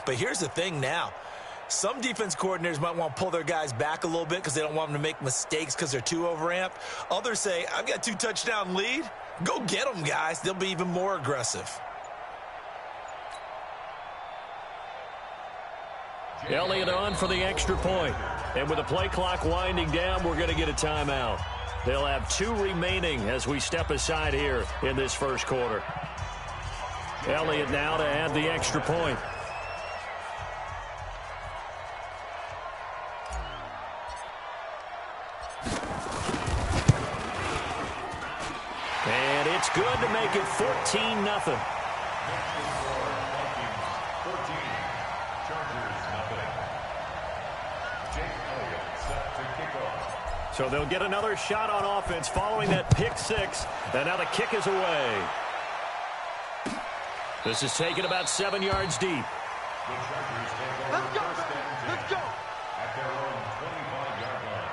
But here's the thing now. Some defense coordinators might want to pull their guys back a little bit because they don't want them to make mistakes because they're too overamped. Others say, I've got 2-touchdown lead. Go get them, guys. They'll be even more aggressive. Elliott on for the extra point. And with the play clock winding down, we're going to get a timeout. They'll have 2 remaining as we step aside here in this first quarter. Elliott now to add the extra point. And it's good to make it 14-0. So they'll get another shot on offense following that pick 6. And now the kick is away. This is taken about 7 yards deep. Let's go. Let's go. At their own 25-yard line.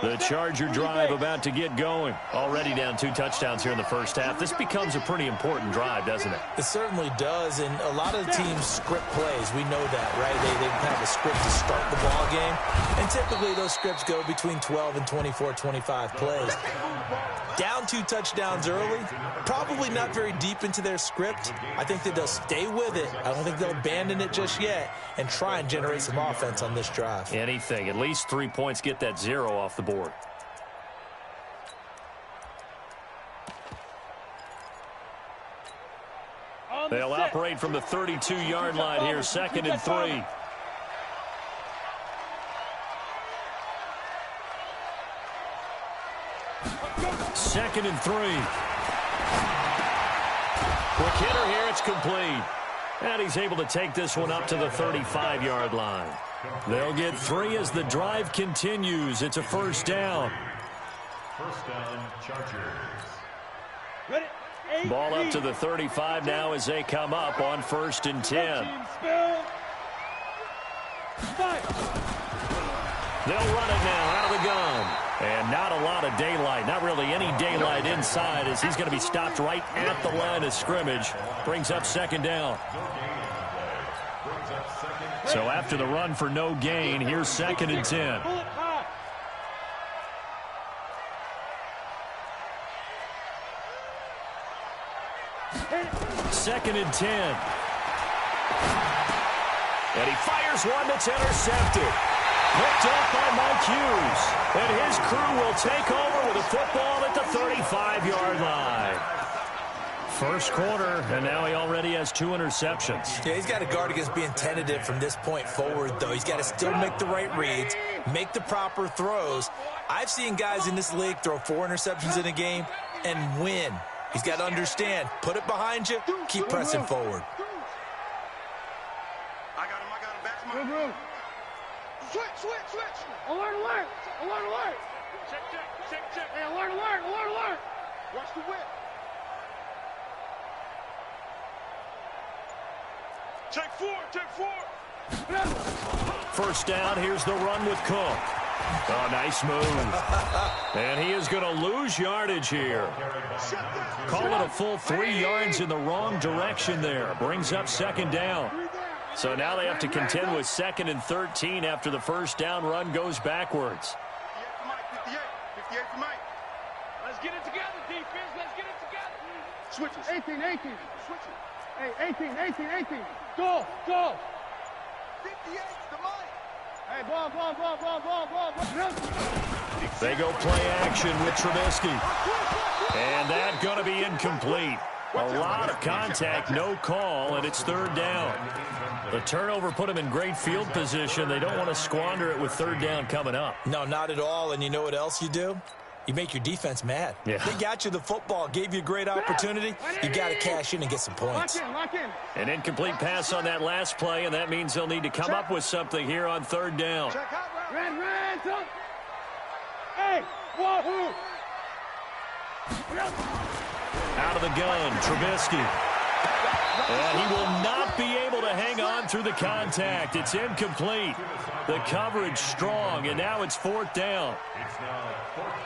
The Charger drive about to get going. Already down 2 touchdowns here in the first half. This becomes a pretty important drive, doesn't it? It certainly does, and a lot of the teams script plays. We know that, right? They have a script to start the ball game, and typically those scripts go between 12 and 24, 25 plays. Down 2 touchdowns early, probably not very deep into their script. I think that they'll stay with it. I don't think they'll abandon it just yet and try and generate some offense on this drive. Anything. At least 3 points, get that 0 off the board. They'll operate from the 32-yard line here, 2nd and 3. Second and 3. Quick hitter here, it's complete. And he's able to take this one up to the 35-yard line. They'll get 3 as the drive continues. It's a first down. First down, Chargers. Ready? Ball up to the 35 now as they come up on 1st and 10. They'll run it now out of the gun. And not a lot of daylight. Not really any daylight inside as he's going to be stopped right at the line of scrimmage. Brings up 2nd down. So after the run for no gain, here's 2nd and 10. 2nd and 10. And he fires one that's intercepted. Picked up by Mike Hughes. And his crew will take over with a football at the 35-yard line. First quarter, and now he already has 2 interceptions. Yeah, he's got to guard against being tentative from this point forward, though. He's got to still make the right reads, make the proper throws. I've seen guys in this league throw 4 interceptions in a game and win. He's got to understand, put it behind you, keep pressing forward. I got him. Back to my... Switch. Alert. Check. Hey, alert. Watch the whip. Take four. First down, here's the run with Cook. Oh, nice move. And he is going to lose yardage here. Call it a full 3 yards in the wrong direction there. Brings up 2nd down. So now they have to contend with 2nd and 13 after the first down run goes backwards. 58 for Mike. Let's get it together, defense. Let's get it together. Switches. 18. Switches. Hey, 18. Go. 58 to Mike. Hey, ball. They go play action with Trubisky. And that going to be incomplete. A lot of contact, no call, and it's 3rd down. The turnover put them in great field position. They don't want to squander it with 3rd down coming up. No, not at all. And you know what else you do? You make your defense mad. Yeah. They got you the football, gave you a great opportunity. You got to cash in and get some points. Lock in. An incomplete pass on that last play, and that means they'll need to come up with something here on 3rd down. Red. Hey, whoa. Out of the gun, Trubisky. And he will not be able to hang on through the contact. It's incomplete. The coverage strong, and now it's 4th down.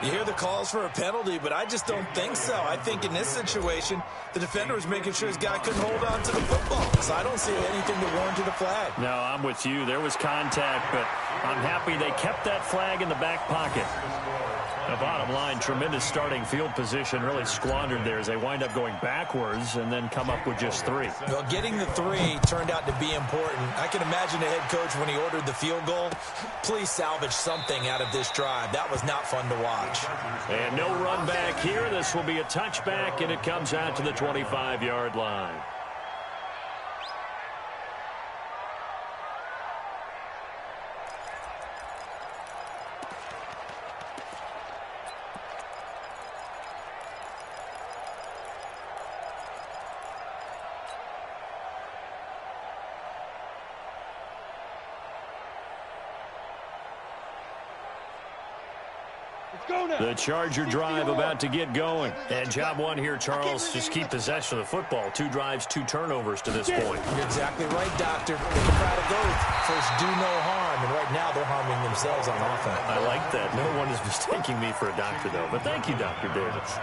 You hear the calls for a penalty, but I just don't think so. I think in this situation, the defender was making sure his guy couldn't hold on to the football. So I don't see anything to warrant a flag. No, I'm with you. There was contact, but I'm happy they kept that flag in the back pocket. The bottom line, tremendous starting field position, really squandered there as they wind up going backwards and then come up with just 3. Well, getting the 3 turned out to be important. I can imagine the head coach when he ordered the field goal. Please salvage something out of this drive. That was not fun to watch. And no run back here. This will be a touchback, and it comes out to the 25-yard line. The Charger drive about to get going. And job 1 here, Charles, just keep possession of the football. 2 drives, 2 turnovers to this point. You're exactly right, Doctor. They can try to go first, do no harm. And right now, they're harming themselves on offense. I like that. No one is mistaking me for a doctor, though. But thank you, Dr. Davis.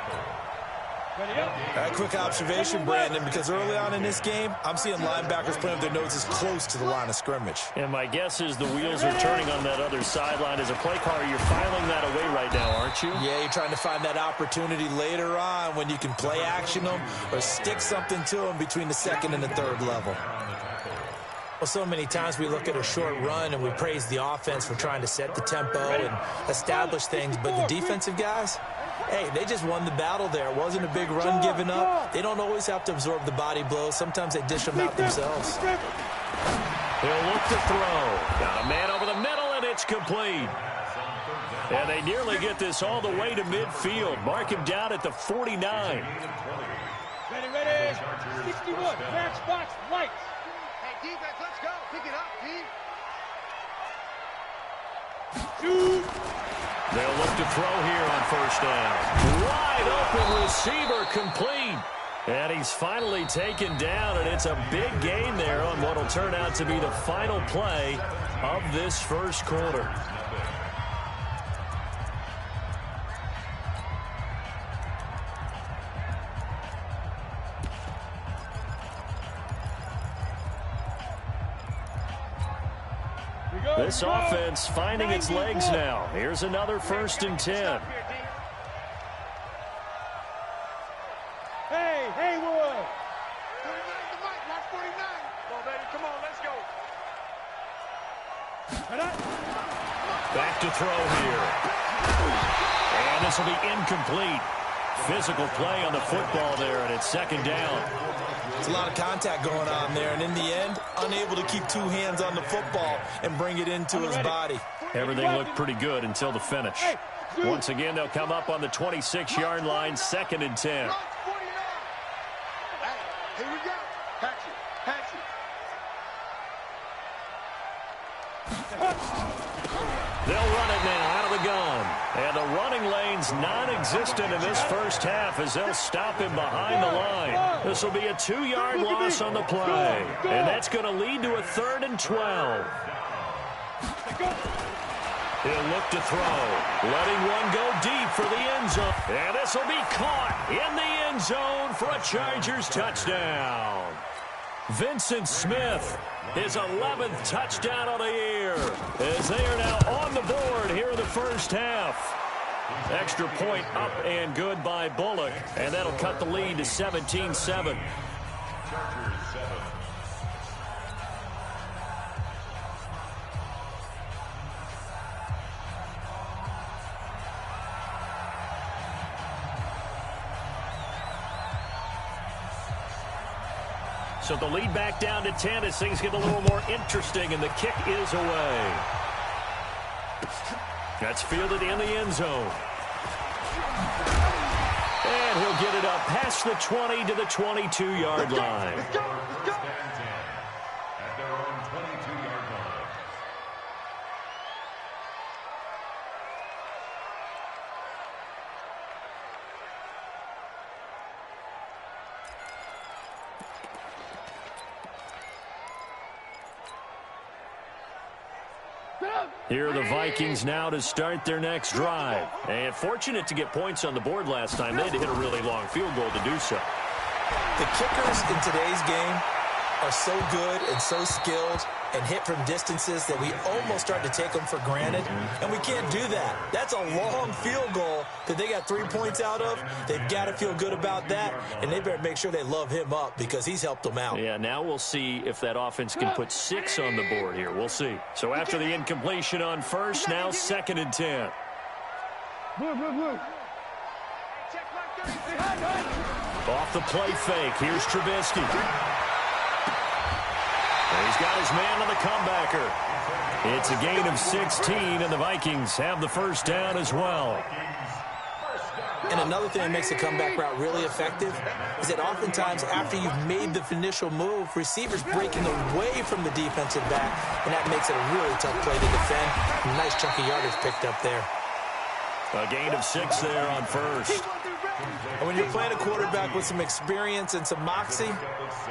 All right, quick observation, Brandon, because early on in this game, I'm seeing linebackers playing with their noses close to the line of scrimmage. And my guess is the wheels are turning on that other sideline. As a play caller, you're filing that away right now, aren't you? Yeah, you're trying to find that opportunity later on when you can play action them or stick something to them between the 2nd and the 3rd level. Well, so many times we look at a short run and we praise the offense for trying to set the tempo and establish things, but the defensive guys, hey, they just won the battle there. It wasn't a big run given up. They don't always have to absorb the body blows. Sometimes they dish them out themselves. He'll look to throw. Got a man over the middle, and it's complete. And they nearly get this all the way to midfield. Mark him down at the 49. Ready, ready. 61. Match box lights. Hey, defense, let's go. Pick it up, team. Shoot. They'll look to throw here on 1st down. Wide open receiver complete. And he's finally taken down, and it's a big gain there on what will turn out to be the final play of this 1st quarter. This offense finding its legs now. Here's another 1st and 10. Hey, Haywood. 49 to Mike, watch 49. Come on, baby, come on, let's go. Back to throw here. And this will be incomplete. Physical play on the football there, and it's 2nd down. There's a lot of contact going on there, and in the end, unable to keep 2 hands on the football and bring it into his body. Everything looked pretty good until the finish. Once again, they'll come up on the 26-yard line, 2nd and 10. Watch 49. Hey, here we go. Patch it. They'll run it now out of the gun. And the running lane's non-existent in this 1st half as they'll stop him behind the line. This will be a 2-yard loss on the play. And that's going to lead to a 3rd and 12. He'll look to throw. Letting one go deep for the end zone. And this will be caught in the end zone for a Chargers touchdown. Vincent Smith, his 11th touchdown of the year, as they are now on the board here in the 1st half. Extra point up and good by Bullock, and that'll cut the lead to 17-7. So the lead back down to 10 as things get a little more interesting, and the kick is away. That's fielded in the end zone. And he'll get it up past the 20 to the 22-yard line. Let's go. At their own 22-yard line. Here are the Vikings now to start their next drive. And fortunate to get points on the board last time. They had to hit a really long field goal to do so. The kickers in today's game are so good and so skilled and hit from distances that we almost start to take them for granted, and we can't do that. That's a long field goal that they got 3 points out of. They've got to feel good about that, and they better make sure they love him up because he's helped them out. Yeah, now we'll see if that offense can put 6 on the board here. We'll see. So after the incompletion on first, now 2nd and 10. Off the play fake, here's Trubisky. He's got his man on the comebacker. It's a gain of 16, and the Vikings have the first down as well. And another thing that makes the comeback route really effective is that oftentimes after you've made the initial move, receivers breaking away from the defensive back, and that makes it a really tough play to defend. A nice chunk of yardage picked up there. A gain of 6 there on first. And when you're playing a quarterback with some experience and some moxie,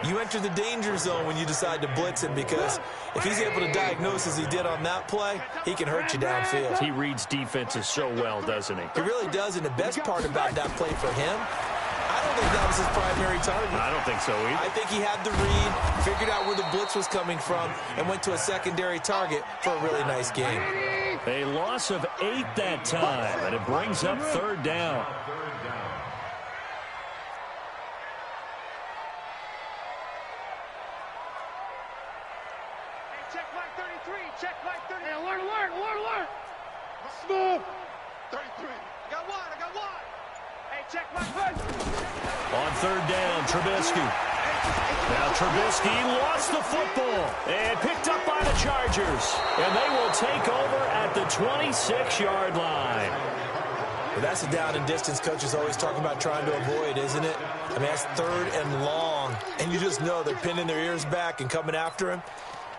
you enter the danger zone when you decide to blitz him, because if he's able to diagnose as he did on that play, he can hurt you downfield. He reads defenses so well, doesn't he? He really does, and the best part about that play for him, I don't think that was his primary target. I don't think so either. I think he had the read, figured out where the blitz was coming from, and went to a secondary target for a really nice game. A loss of 8 that time, and it brings up 3rd down. Check flag 33. Check flag 33. Hey, alert. Smooth. 33. I got one. Hey, check flag 33. On 3rd down, Trubisky. Now Trubisky lost the football and picked up by the Chargers. And they will take over at the 26-yard line. Well, that's a down and distance coaches always talking about trying to avoid, isn't it? I mean, that's 3rd and long, and you just know they're pinning their ears back and coming after him,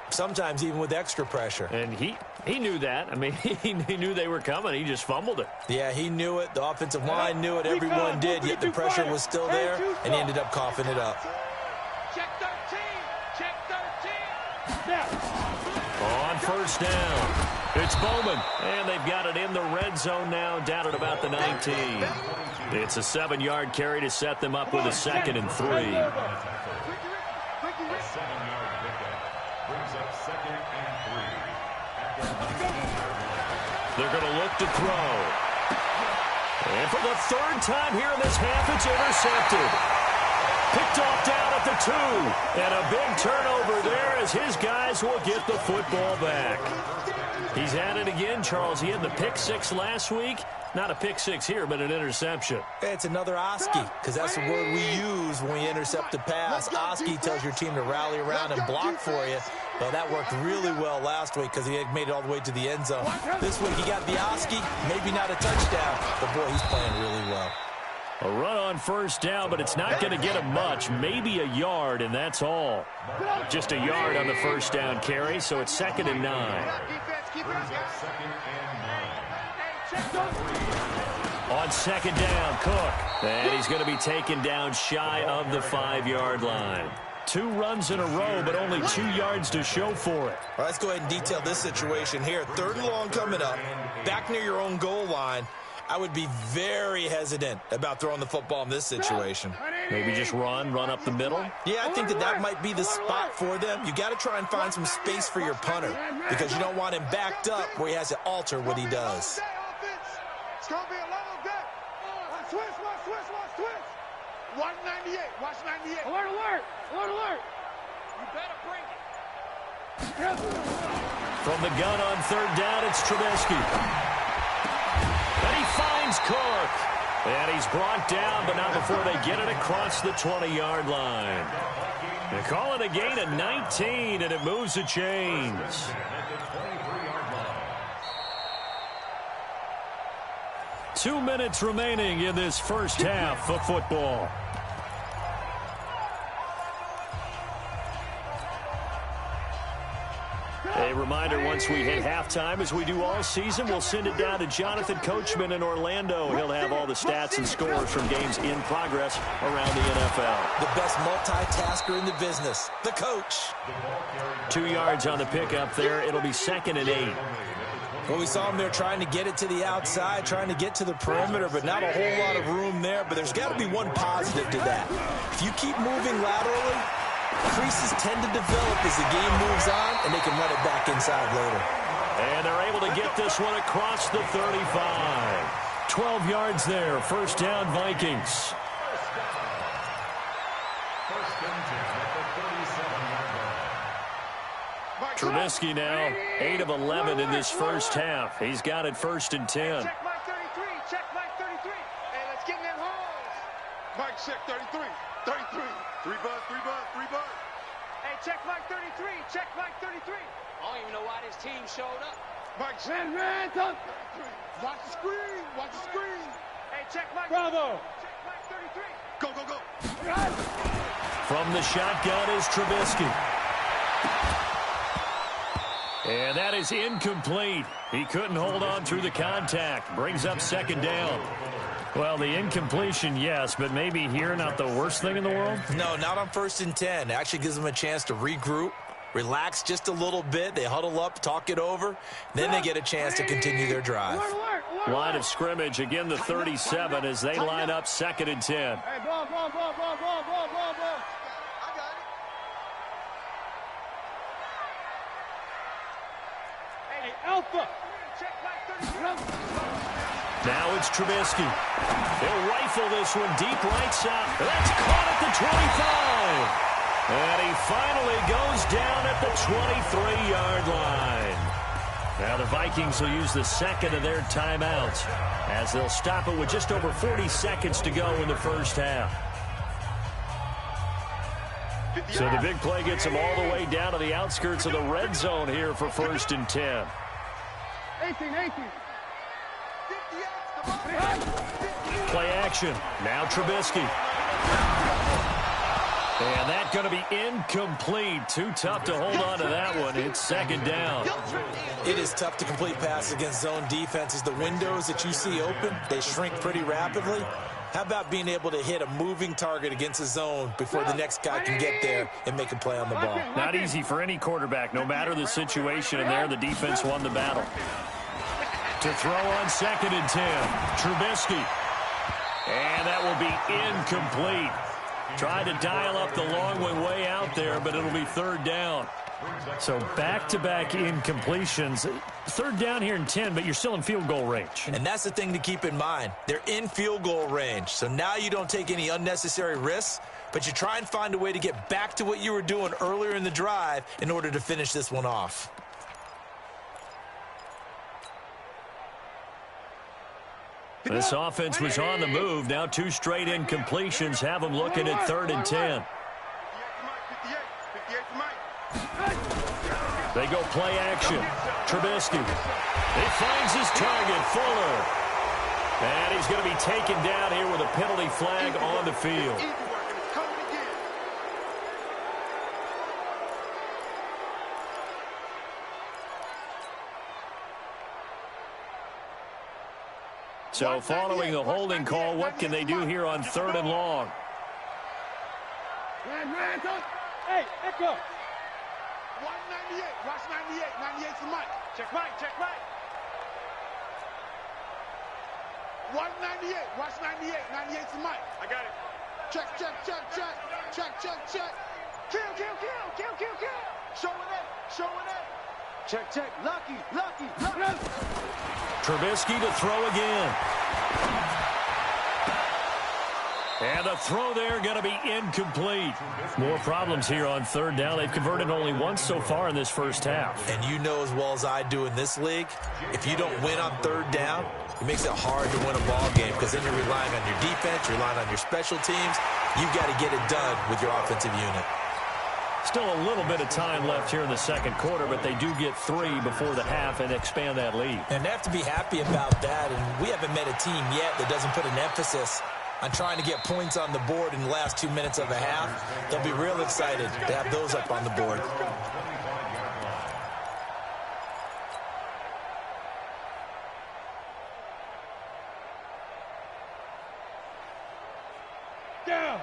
sometimes even with extra pressure. And he knew that. I mean, he knew they were coming. He just fumbled it. Yeah, he knew it. The offensive line knew it. Everyone did, yet the pressure was still there, and he ended up coughing it up. Check 13. Check 13. On 1st down, it's Bowman. And they've got it in the red zone now, down at about the 19. It's a 7-yard carry to set them up with a 2nd and 3. A 7-yard pickup brings up 2nd and 3. They're going to look to throw. And for the 3rd time here in this half, it's intercepted. Picked off down at the 2. And a big turnover there as his guys will get the football back. He's had it again, Charles. He had the pick 6 last week. Not a pick 6 here, but an interception. It's another Oski, because that's the word we use when we intercept a pass. Oski tells your team to rally around and block for you. Well, that worked really well last week because he had made it all the way to the end zone. This week he got the Oski, maybe not a touchdown, but boy, he's playing really well. A run on 1st down, but it's not going to get him much. Maybe a yard, and that's all. Just a yard on the 1st down carry, so it's 2nd and 9. On 2nd down, Cook. And he's going to be taken down shy of the 5-yard line. 2 runs in a row, but only 2 yards to show for it. All right, let's go ahead and detail this situation here. 3rd and long coming up, back near your own goal line. I would be very hesitant about throwing the football in this situation. Maybe just run up the middle? Yeah, I think that might be the spot for them. You got to try and find some space for your punter because you don't want him backed up where he has to alter what he does. It's going to be a long day. Watch twist. Watch 98. Watch 98. Alert. You better bring it. From the gun on 3rd down, it's Trubisky. And he finds Cook. And he's brought down, but not before they get it across the 20-yard line. They call it a gain of 19, and it moves the chains. Two minutes remaining in this first half of football. A reminder, once we hit halftime, as we do all season, we'll send it down to Jonathan Coachman in Orlando. He'll have all the stats and scores from games in progress around the NFL. The best multitasker in the business, the coach. 2 yards on the pickup there. It'll be 2nd and 8. Well, we saw him there trying to get it to the outside, trying to get to the perimeter, but not a whole lot of room there. But there's got to be one positive to that. If you keep moving laterally, creases tend to develop as the game moves on, and they can run it back inside later. And they're able to get this one across the 35. 12 yards there. First down, Vikings. Trubisky now 8 of 11 in this first half. He's got it 1st and 10. Check Mike 33. Check Mike 33. Hey, let's get in them holes. Mike, check 33. 33. 3 buzz, 3 buzz, 3 buzz. Hey, check Mike 33. Check Mike 33. I don't even know why this team showed up. Mike, check. Watch the screen. Watch the screen. Hey, check Mike. Bravo. Check Mike 33. Go, go, go. From the shotgun is Trubisky. And that is incomplete. He couldn't hold on through the contact. Brings up 2nd down. Well, the incompletion, yes, but maybe here not the worst thing in the world? No, not on 1st and 10. It actually gives them a chance to regroup, relax just a little bit. They huddle up, talk it over. Then they get a chance to continue their drive. Line of scrimmage, again the 37 as they line up 2nd and 10. Hey, ball. Alpha. Now it's Trubisky. They'll rifle this one deep right side. That's caught at the 25. And he finally goes down at the 23-yard line. Now the Vikings will use the 2nd of their timeouts as they'll stop it with just over 40 seconds to go in the first half. So the big play gets them all the way down to the outskirts of the red zone here for 1st and 10. 18. Play action. Now Trubisky. And that's going to be incomplete. Too tough to hold on to that one. It's 2nd down. It is tough to complete passes against zone defenses. The windows that you see open, they shrink pretty rapidly. How about being able to hit a moving target against a zone before the next guy can get there and make a play on the ball? Not easy for any quarterback. No matter the situation in there, the defense won the battle. To throw on 2nd and 10. Trubisky. And that will be incomplete. Tried to dial up the long one way out there, but it'll be 3rd down. So back-to-back incompletions. 3rd down here in 10, but you're still in field goal range. And that's the thing to keep in mind. They're in field goal range. So now you don't take any unnecessary risks, but you try and find a way to get back to what you were doing earlier in the drive in order to finish this one off. This offense was on the move. Now 2 straight incompletions have them looking at 3rd and 10. They go play action. Trubisky. He finds his target, Fuller. And he's going to be taken down here with a penalty flag on the field. So following the holding call, what can they do here on 3rd and long? Hey, Echo. 198. Watch 98. 98's the Mike. Check Mike. 198. Watch 98. 98's the Mike. I got it. Check. Kill. Show it in. Check. Lucky. Trubisky to throw again. And the throw there going to be incomplete. More problems here on 3rd down. They've converted only once so far in this first half. And you know as well as I do in this league, if you don't win on 3rd down, it makes it hard to win a ball game because then you're relying on your defense, you're relying on your special teams. You've got to get it done with your offensive unit. Still a little bit of time left here in the 2nd quarter, but they do get 3 before the half and expand that lead. And they have to be happy about that. And we haven't met a team yet that doesn't put an emphasis on trying to get points on the board in the last 2 minutes of a half. They'll be real excited to have those up on the board.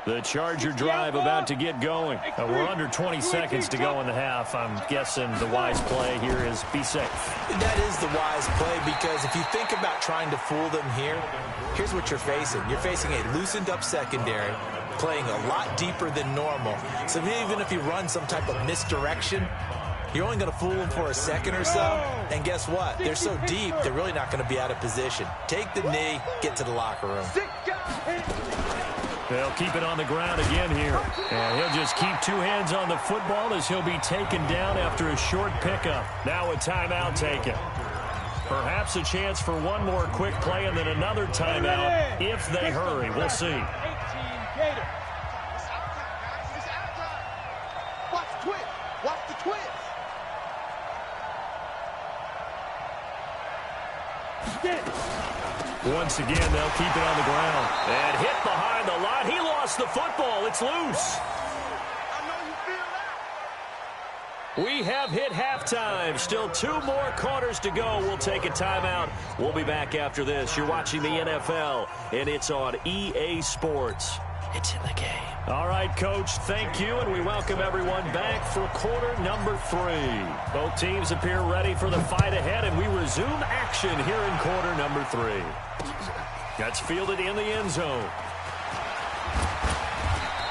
The Charger drive about to get going. We're under 20 seconds to go in the half. I'm guessing the wise play here is be safe. That is the wise play, because if you think about trying to fool them here, here's what you're facing. You're facing a loosened up secondary, playing a lot deeper than normal. So even if you run some type of misdirection, you're only going to fool them for a second or so. And guess what? They're so deep, they're really not going to be out of position. Take the knee, get to the locker room. They'll keep it on the ground again here. And he'll just keep two hands on the football as he'll be taken down after a short pickup. Now a timeout taken. Perhaps a chance for one more quick play and then another timeout if they hurry. We'll see. 18 Gator. Watch the twist. Watch the twist. Once again, they'll keep it on the ground. And hit behind the line. He lost the football. It's loose. I know you feel that. We have hit halftime. Still 2 more quarters to go. We'll take a timeout. We'll be back after this. You're watching the NFL, and it's on EA Sports. It's in the game. All right, Coach, thank you, and we welcome everyone back for quarter number 3. Both teams appear ready for the fight ahead, and we resume action here in quarter number 3. Gets fielded in the end zone.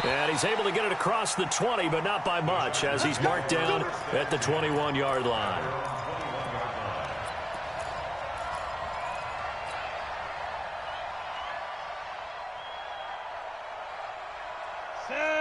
And he's able to get it across the 20, but not by much, as he's marked down at the 21-yard line.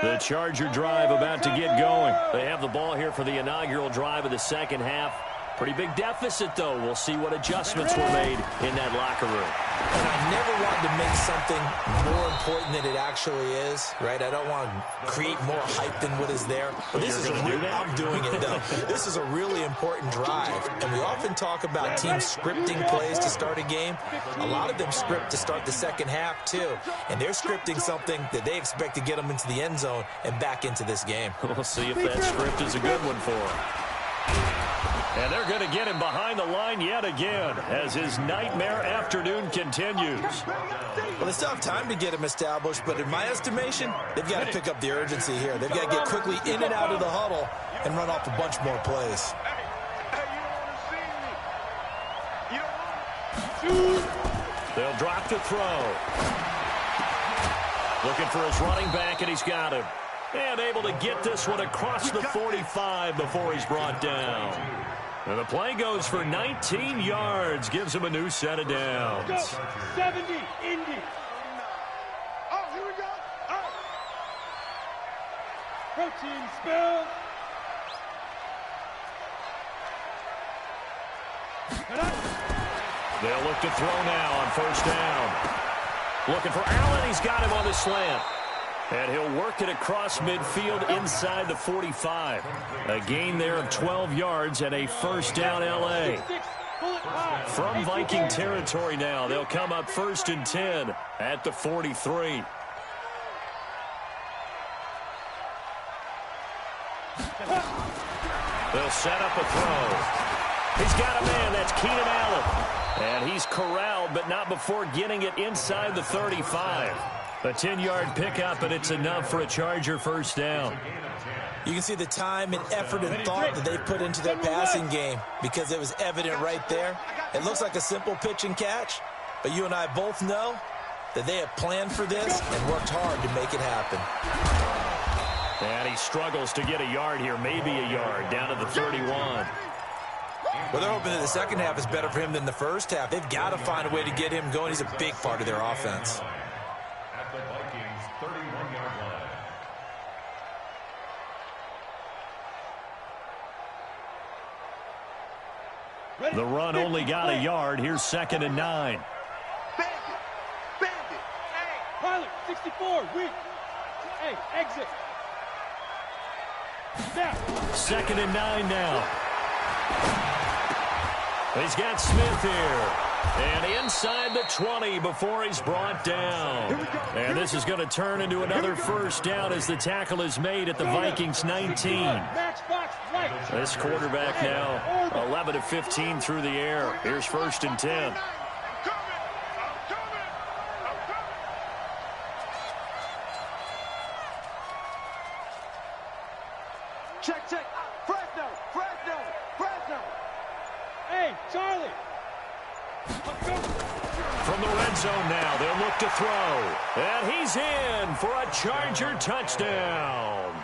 The Charger drive about to get going. They have the ball here for the inaugural drive of the second half. Pretty big deficit, though. We'll see what adjustments were made in that locker room. And I never wanted to make something more important than it actually is, right? I don't want to create more hype than what is there. But this is I'm doing it, though. This is a really important drive. And we often talk about teams scripting plays to start a game. A lot of them script to start the second half, too. And they're scripting something that they expect to get them into the end zone and back into this game. We'll see if that script is a good one for them. And they're going to get him behind the line yet again as his nightmare afternoon continues. Well, they still have time to get him established, but in my estimation, they've got to pick up the urgency here. They've got to get quickly in and out of the huddle and run off a bunch more plays. They'll drop the throw. Looking for his running back, and he's got him. And able to get this one across the 45 before he's brought down. And the play goes for 19 yards. Gives him a new set of downs. 70, Indy. Oh, here we go. Oh. Protein spill. They'll look to throw now on first down. Looking for Allen. He's got him on the slant. And he'll work it across midfield inside the 45. A gain there of 12 yards and a first down L.A. From Viking territory now, they'll come up 1st and 10 at the 43. They'll set up a throw. He's got a man. That's Keenan Allen. And he's corralled, but not before getting it inside the 35. A 10-yard pickup, and it's enough for a Charger first down. You can see the time and effort and thought that they put into their passing game because it was evident right there. It looks like a simple pitch and catch, but you and I both know that they have planned for this and worked hard to make it happen. And he struggles to get a yard here, maybe a yard, down to the 31. Well, they're hoping that the second half is better for him than the first half. They've got to find a way to get him going. He's a big part of their offense. At the Vikings' 31-yard line. The run only got a yard. Here's 2nd and 9. Bandit. Hey, pilot, 64, weak. Hey, exit. Now. 2nd and 9 now. He's got Smith here. And inside the 20 before he's brought down. And this is going to turn into another first down as the tackle is made at the Vikings 19. This quarterback now 11 of 15 through the air. Here's 1st and 10. Check, check. Fresno, Fresno, Fresno. Hey, Charlie. From the red zone now, they'll look to throw. And he's in for a Charger touchdown.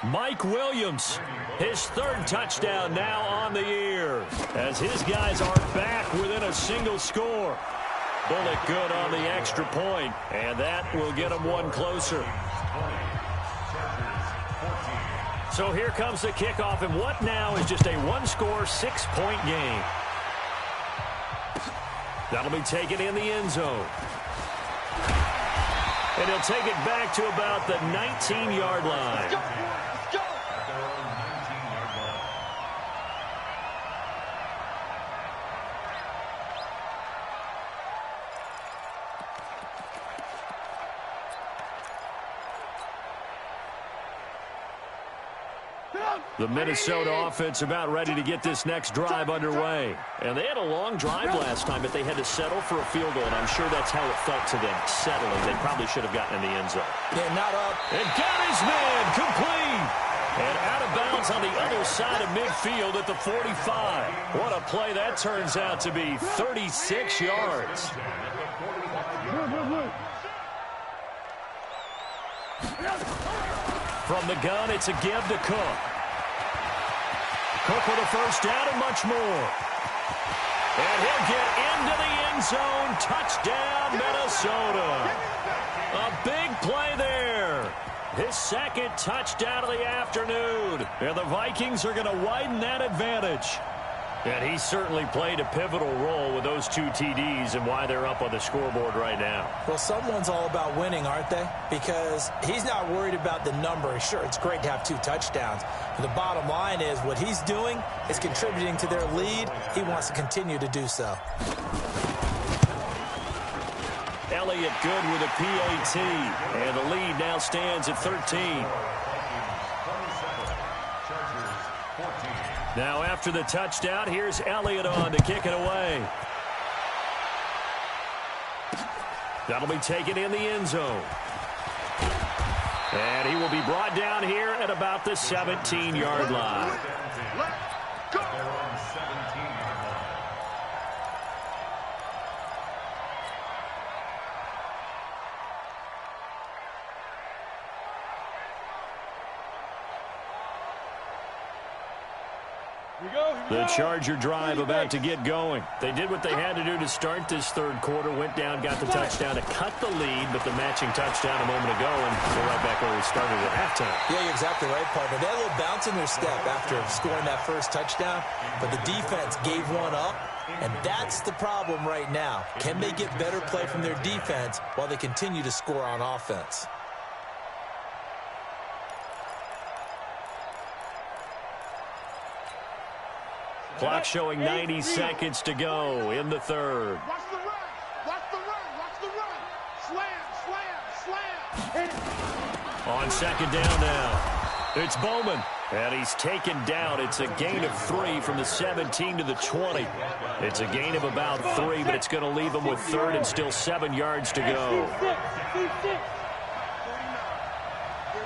Mike Williams, his third touchdown now on the year, as his guys are back within a single score. Bullet good on the extra point, and that will get them one closer. So here comes the kickoff, and what now is just a one-score, 6-point game. That'll be taken in the end zone. And he'll take it back to about the 19-yard line. The Minnesota offense about ready to get this next drive underway. And they had a long drive last time, but they had to settle for a field goal, and I'm sure that's how it felt to them, settling. They probably should have gotten in the end zone. Yeah, not up. And got his man complete. And out of bounds on the other side of midfield at the 45. What a play that turns out to be, 36 yards. From the gun, it's a give to Cook. Cook with a first down and much more. And he'll get into the end zone. Touchdown, Minnesota. A big play there. His second touchdown of the afternoon. And the Vikings are going to widen that advantage. And he certainly played a pivotal role with those two TDs and why they're up on the scoreboard right now. Well, someone's all about winning, aren't they? Because he's not worried about the number. Sure, it's great to have 2 touchdowns. But the bottom line is what he's doing is contributing to their lead. He wants to continue to do so. Elliott good with a PAT. And the lead now stands at 13. Now after the touchdown, here's Elliott on to kick it away. That'll be taken in the end zone. And he will be brought down here at about the 17-yard line. Let's go. The Charger drive about to get going. They did what they had to do to start this third quarter, went down, got the touchdown to cut the lead, but the matching touchdown a moment ago, and we're right back where we started at halftime. Yeah, you're exactly right, partner. They had a little bounce in their step after scoring that first touchdown, but the defense gave one up, and that's the problem right now. Can they get better play from their defense while they continue to score on offense? Clock showing 90 seconds to go in the third. Watch the run. Watch the run. Watch the run. Slam, slam, slam. On second down now, it's Bowman. And he's taken down. It's a gain of 3 from the 17 to the 20. It's a gain of about 3, but it's going to leave him with third and still 7 yards to go. Here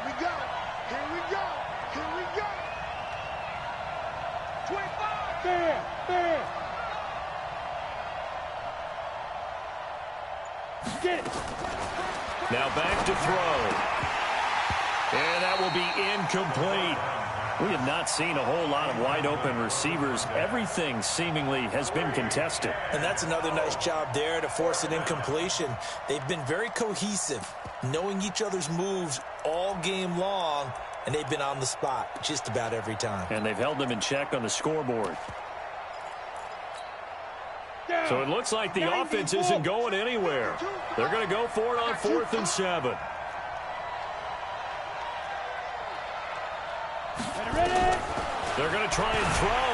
we go. Here we go. Here we go. 25. There. Get it. Now back to throw. And that will be incomplete. We have not seen a whole lot of wide-open receivers. Everything seemingly has been contested. And that's another nice job there to force an incompletion. They've been very cohesive, knowing each other's moves all game long, and they've been on the spot just about every time. And they've held them in check on the scoreboard. So it looks like the offense isn't going anywhere. They're going to go for it on 4th and 7. They're going to try and throw.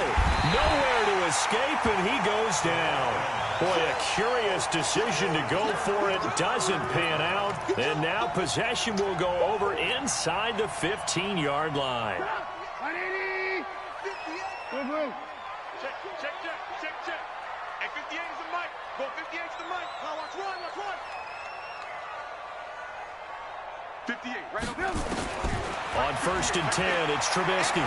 Nowhere to escape, and he goes down. Boy, a curious decision to go for it. Doesn't pan out. And now possession will go over inside the 15-yard line. 180. 58. Check. Hey, 58 is the mic. Go 58 is the mic. Now watch one. 58, right over. On 1st and 10, it's Trubisky.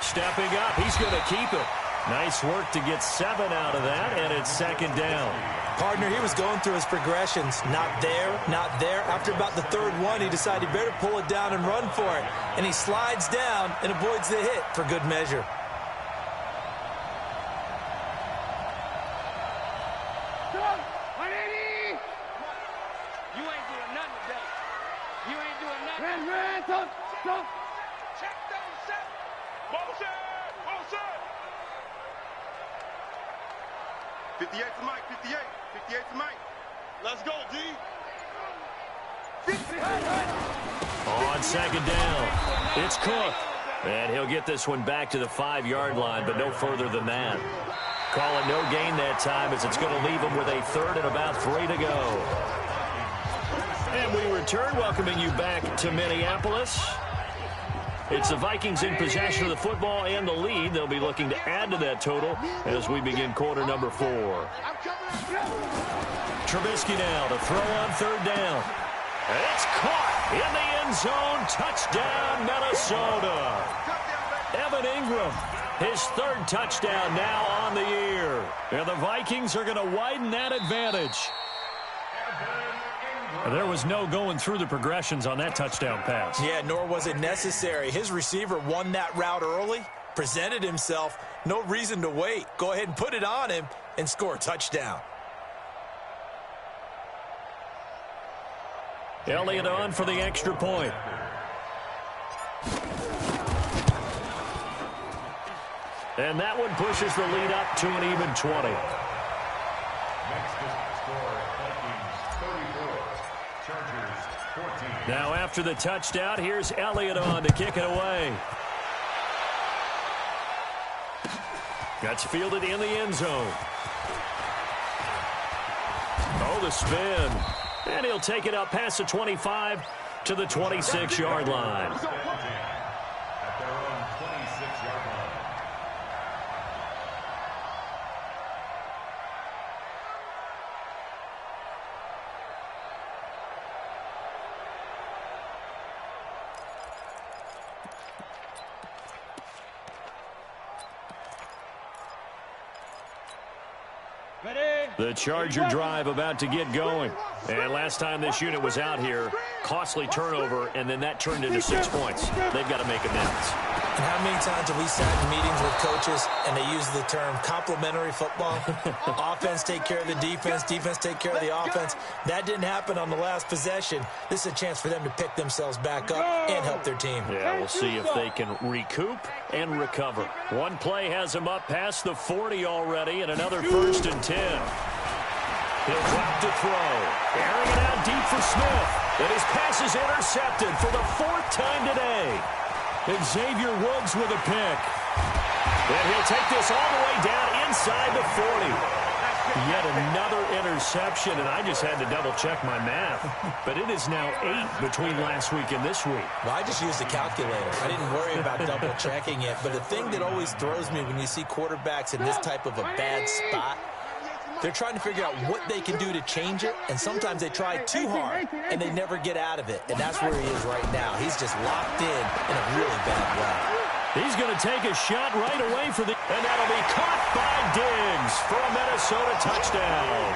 Stepping up, he's going to keep it. Nice work to get 7 out of that, and it's 2nd down. Partner, he was going through his progressions. Not there, not there. After about the 3rd one, he decided he better pull it down and run for it. And he slides down and avoids the hit for good measure. You ain't doing nothing today. You ain't doing nothing. Check down, set. Motion! Motion! 58 to Mike, 58. 58 to Mike. Let's go, G. On 2nd down, it's Cook. And he'll get this one back to the 5-yard line, but no further than that. Call it no gain that time, as it's going to leave him with a 3rd and about 3 to go. And we return, welcoming you back to Minneapolis. It's the Vikings in possession of the football and the lead. They'll be looking to add to that total as we begin quarter number 4. Trubisky now to throw on 3rd down. And it's caught in the end zone. Touchdown, Minnesota. Evan Ingram, his 3rd touchdown now on the year. And the Vikings are going to widen that advantage. There was no going through the progressions on that touchdown pass. Yeah, nor was it necessary. His receiver won that route early, presented himself. No reason to wait. Go ahead and put it on him and score a touchdown. Elliott on for the extra point. And that one pushes the lead up to an even 20. Now after the touchdown, here's Elliott on to kick it away. Gets fielded in the end zone. Oh, the spin. And he'll take it up past the 25 to the 26-yard line. At their own 26-yard line. The Charger drive about to get going. And last time this unit was out here, costly turnover, and then that turned into 6 points. They've got to make amends. And how many times have we sat in meetings with coaches and they use the term complementary football? Offense take care of the defense, defense take care of the offense. That didn't happen on the last possession. This is a chance for them to pick themselves back up and help their team. Yeah, we'll see if they can recoup and recover. One play has them up past the 40 already, and another 1st and 10. He'll drop to throw. Airing it out deep for Smith. And his pass is intercepted for the 4th time today. Xavier Woods with a pick. And he'll take this all the way down inside the 40. Yet another interception, and I just had to double-check my math. But it is now 8 between last week and this week. Well, I just used a calculator. I didn't worry about double-checking it. But the thing that always throws me when you see quarterbacks in this type of a bad spot, they're trying to figure out what they can do to change it, and sometimes they try too hard, and they never get out of it. And that's where he is right now. He's just locked in a really bad way. He's going to take a shot right away for the... And that'll be caught by Diggs for a Minnesota touchdown.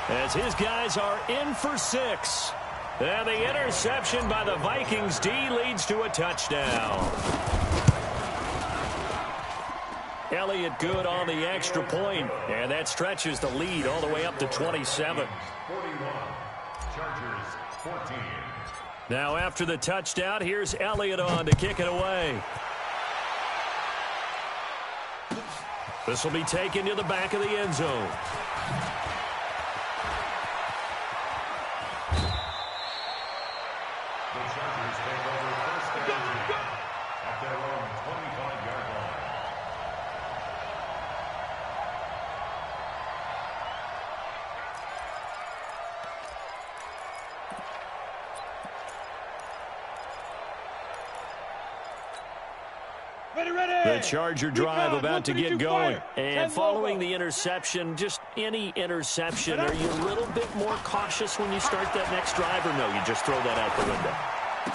As his guys are in for 6. And the interception by the Vikings D leads to a touchdown. Elliott good on the extra point, and that stretches the lead all the way up to 27. 41. Chargers 14. Now after the touchdown, here's Elliott on to kick it away. This will be taken to the back of the end zone. The Chargers take over 1st and 10 at their own 25-yard line. The Charger drive about to get going. And following the interception, just any interception, are you a little bit more cautious when you start that next drive, or no, you just throw that out the window?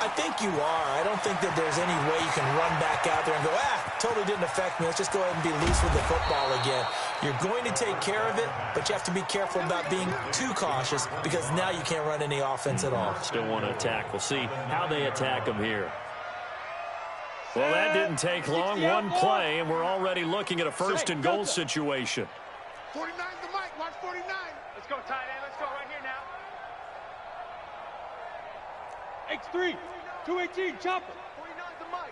I think you are. I don't think that there's any way you can run back out there and go, totally didn't affect me. Let's just go ahead and be loose with the football again. You're going to take care of it, but you have to be careful about being too cautious because now you can't run any offense at all. Still want to attack. We'll see how they attack them here. Well, that didn't take long. One play, and we're already looking at a first and goal situation. 49 the mic. Watch 49. Let's go, tight end. Let's go right here now. X3, 218, chopper. 49 the mic.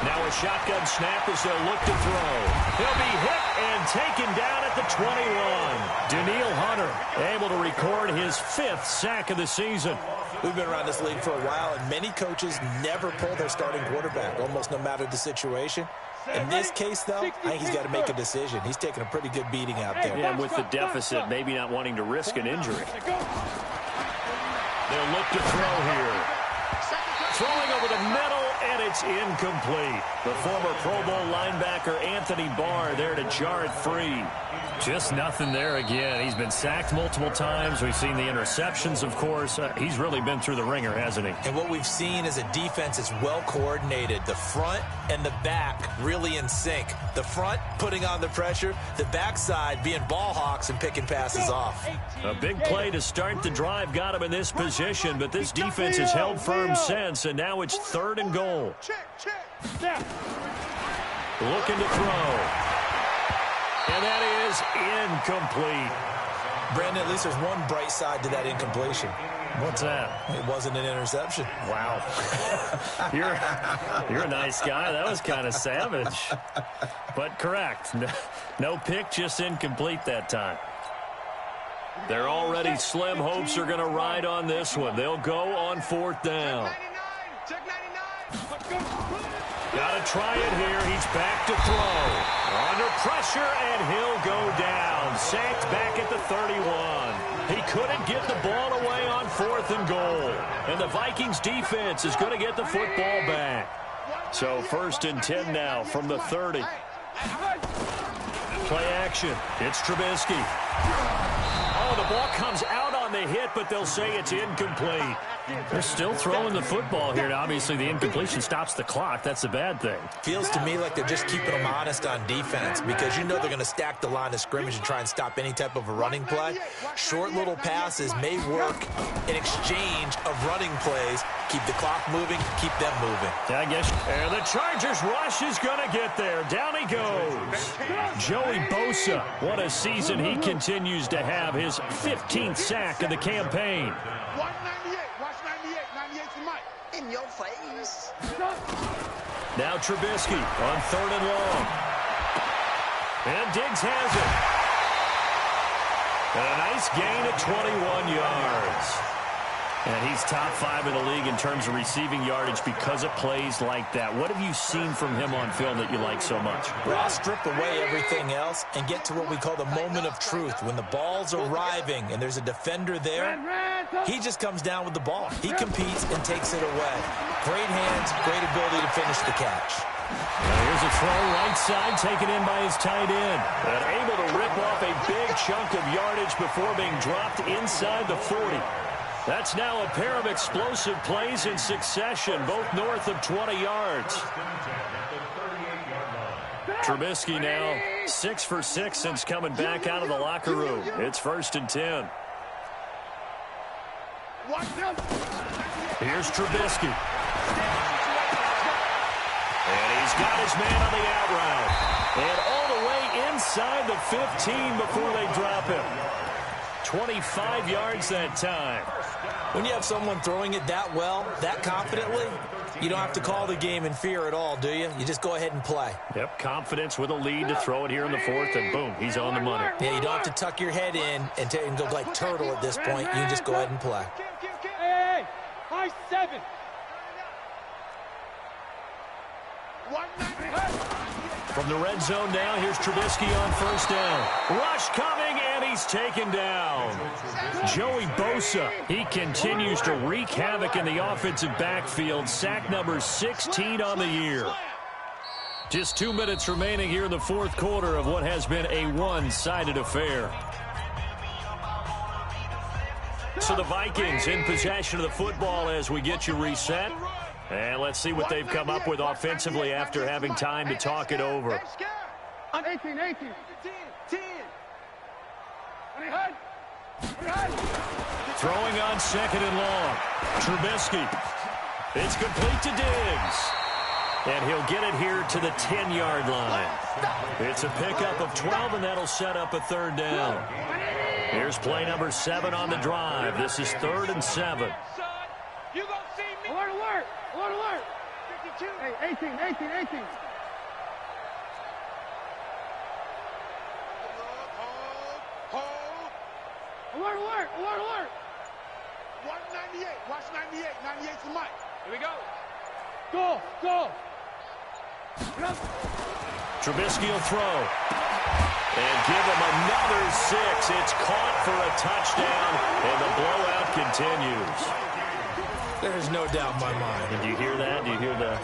Now a shotgun snap as they'll look to throw. He'll be hit and taken down at the 21. Daniil Hunter able to record his 5th sack of the season. We've been around this league for a while, and many coaches never pull their starting quarterback, almost no matter the situation. In this case, though, I think he's got to make a decision. He's taking a pretty good beating out there. Yeah, and with the deficit, maybe not wanting to risk an injury. They'll look to throw here. Throwing over the middle, and it's incomplete. The former Pro Bowl linebacker Anthony Barr there to jar it free. Just nothing there again. He's been sacked multiple times. We've seen the interceptions, of course. He's really been through the ringer, hasn't he? And what we've seen is a defense that's well coordinated. The front and the back really in sync. The front putting on the pressure. The backside being ball hawks and picking passes off. A big play to start the drive got him in this position, but this defense has held firm since, and now it's 3rd and goal. Looking to throw. And that is incomplete. Brandon, at least there's one bright side to that incompletion. What's that? It wasn't an interception. Wow. You're a nice guy. That was kind of savage. But correct. No pick, just incomplete that time. They're already slim hopes are going to ride on this one. They'll go on 4th down. Check 99. Got to try it here. He's back to throw. Under pressure, and he'll go down. Sacked back at the 31. He couldn't get the ball away on 4th and goal. And the Vikings defense is going to get the football back. So 1st and 10 now from the 30. Play action. It's Trubisky. Oh, the ball comes out on the hit, but they'll say it's incomplete. They're still throwing the football here. Obviously, the incompletion stops the clock. That's a bad thing. Feels to me like they're just keeping them honest on defense because you know they're going to stack the line of scrimmage and try and stop any type of a running play. Short little passes may work in exchange of running plays. Keep the clock moving, keep them moving. I guess. And the Chargers rush is going to get there. Down he goes. Joey Bosa, what a season he continues to have. His 15th sack of the campaign. 198. Watch 98. 98's the mic. In your face. Now Trubisky on 3rd and long. And Diggs has it. And a nice gain at 21 yards. And he's top 5 in the league in terms of receiving yardage because of plays like that. What have you seen from him on film that you like so much? Well, I'll strip away everything else and get to what we call the moment of truth. When the ball's arriving and there's a defender there, he just comes down with the ball. He competes and takes it away. Great hands, great ability to finish the catch. Now here's a throw right side taken in by his tight end. And able to rip off a big chunk of yardage before being dropped inside the 40. That's now a pair of explosive plays in succession, both north of 20 yards. Trubisky now 6 for 6 since coming back out of the locker room. It's 1st and 10. Here's Trubisky. And he's got his man on the out route. And all the way inside the 15 before they drop him. 25 yards that time. When you have someone throwing it that well, that confidently, you don't have to call the game in fear at all, do you? You just go ahead and play. Yep, confidence with a lead to throw it here in the 4th, and boom, he's on the money. Yeah, you don't have to tuck your head in and go like turtle at this point. You can just go ahead and play. Hey, high 7. From the red zone now, here's Trubisky on 1st down. Rush coming, and he's taken down. Joey Bosa, he continues to wreak havoc in the offensive backfield. Sack number 16 on the year. Just 2 minutes remaining here in the fourth quarter of what has been a one-sided affair. So the Vikings in possession of the football as we get you reset. And let's see what they've come up with offensively after having time to talk it over. 18, 10. Throwing on second and long. Trubisky. It's complete to Diggs. And he'll get it here to the 10-yard line. It's a pickup of 12, and that'll set up a third down. Here's play number 7 on the drive. This is 3rd and 7. You gonna see me? Alert! 52. Hey, 18. Hold. Alert! 198. Watch 98. 98's the mic. Here we go. Go. Trubisky will throw. And give him another 6. It's caught for a touchdown, and the blowout continues. There's no doubt in my mind. Did you hear that? Do you hear the...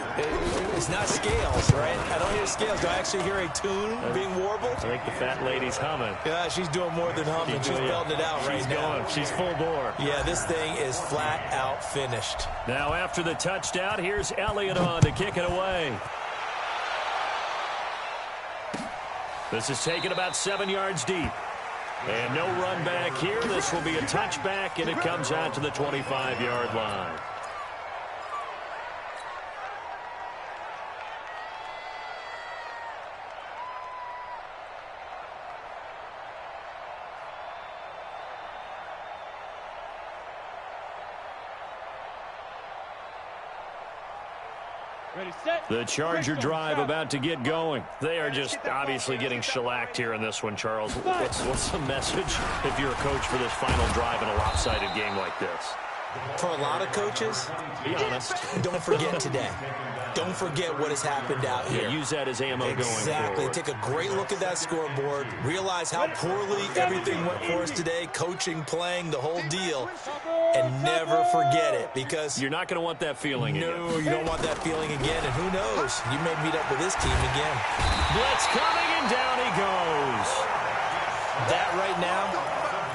It's not scales, right? I don't hear scales. Do I actually hear a tune being warbled? I think the fat lady's humming. Yeah, she's doing more than humming. She's belting it out right now. She's full bore. Yeah, this thing is flat out finished. Now after the touchdown, here's Elliott on to kick it away. This is taken about 7 yards deep. And no run back here. This will be a touchback, and it comes out to the 25-yard line. The Charger drive about to get going. They are just obviously getting shellacked here in this one, Charles. What's the message if you're a coach for this final drive in a lopsided game like this? For a lot of coaches, be honest, don't forget today. Don't forget what has happened out here. Yeah, use that as ammo going forward. Exactly. Take a great look at that scoreboard. Realize how poorly everything went for us today. Coaching, playing, the whole deal. And never forget it, because you're not going to want that feeling again. No, you don't want that feeling again. And who knows? You may meet up with this team again. Blitz coming, and down he goes. That right now,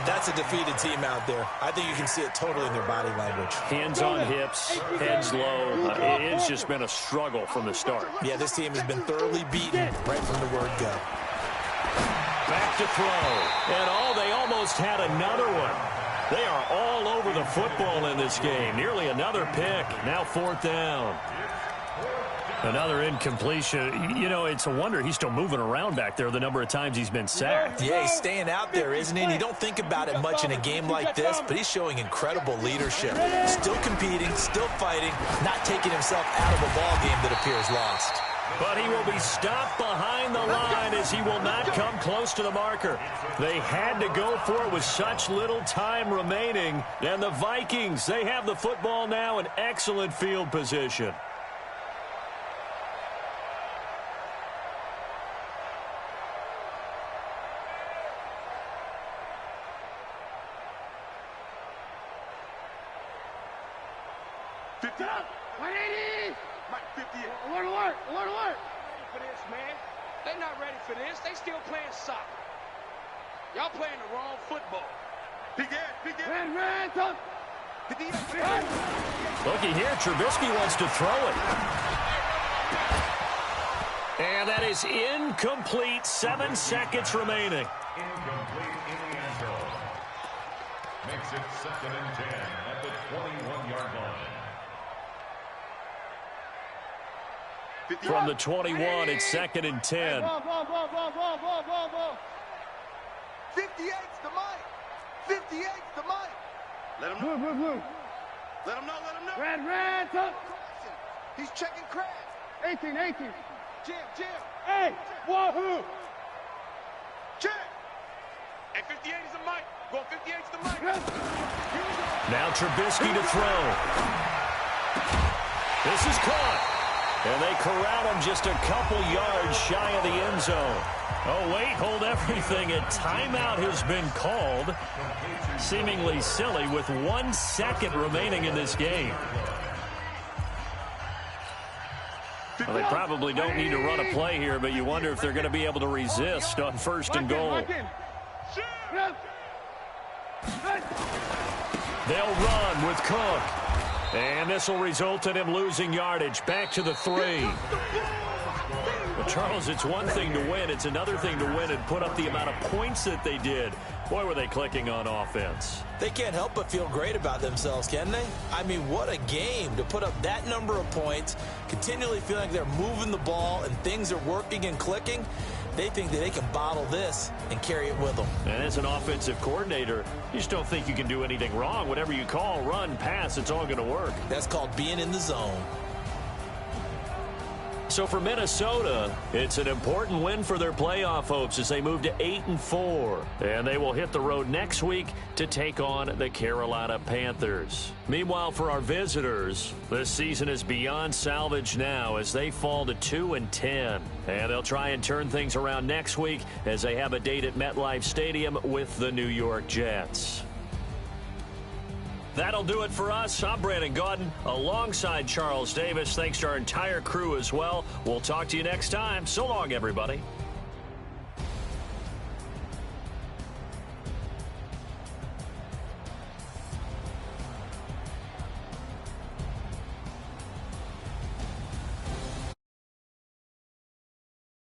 that's a defeated team out there. I think you can see it totally in their body language. Hands on hips, heads low. It's just been a struggle from the start. Yeah, this team has been thoroughly beaten right from the word go. Back to throw. And they almost had another one. They are all over the football in this game. Nearly another pick. Now 4th down. Another incompletion. You know, it's a wonder he's still moving around back there the number of times he's been sacked. Yeah, he's staying out there, isn't he? And you don't think about it much in a game like this, but he's showing incredible leadership. Still competing, still fighting, not taking himself out of a ball game that appears lost. But he will be stopped behind the line as he will not come close to the marker. They had to go for it with such little time remaining. And the Vikings, they have the football now in excellent field position. Alert! For this, man. They're not ready for this. They still playing soccer. Y'all playing the wrong football. Big Ed. Red, top. Looky here, Trubisky wants to throw it. And that is incomplete. 7 seconds remaining. Incomplete in the end zone. Makes it 2nd and 10 at the 21-yard line. From the 21, it's 2nd and 10. 58's the mic. 58's the mic. Let him know. Blue. Let him know. Red, top. He's checking crabs. 18. Jim. Hey, wahoo. Jim. And 58 is the mic. Go 58's the mic. Now Trubisky to throw. This is caught. And they corral him just a couple yards shy of the end zone. Oh, wait, hold everything. A timeout has been called. Seemingly silly with 1 second remaining in this game. Well, they probably don't need to run a play here, but you wonder if they're going to be able to resist on 1st and goal. They'll run with Cook. And this will result in him losing yardage. Back to the 3. Well, Charles, it's one thing to win. It's another thing to win and put up the amount of points that they did. Boy, were they clicking on offense. They can't help but feel great about themselves, can they? I mean, what a game to put up that number of points, continually feeling like they're moving the ball and things are working and clicking. They think that they can bottle this and carry it with them. And as an offensive coordinator, you just don't think you can do anything wrong. Whatever you call, run, pass, it's all going to work. That's called being in the zone. So for Minnesota, it's an important win for their playoff hopes as they move to 8-4. And they will hit the road next week to take on the Carolina Panthers. Meanwhile, for our visitors, this season is beyond salvage now as they fall to 2-10. And they'll try and turn things around next week as they have a date at MetLife Stadium with the New York Jets. That'll do it for us. I'm Brandon Gaudin alongside Charles Davis. Thanks to our entire crew as well. We'll talk to you next time. So long, everybody.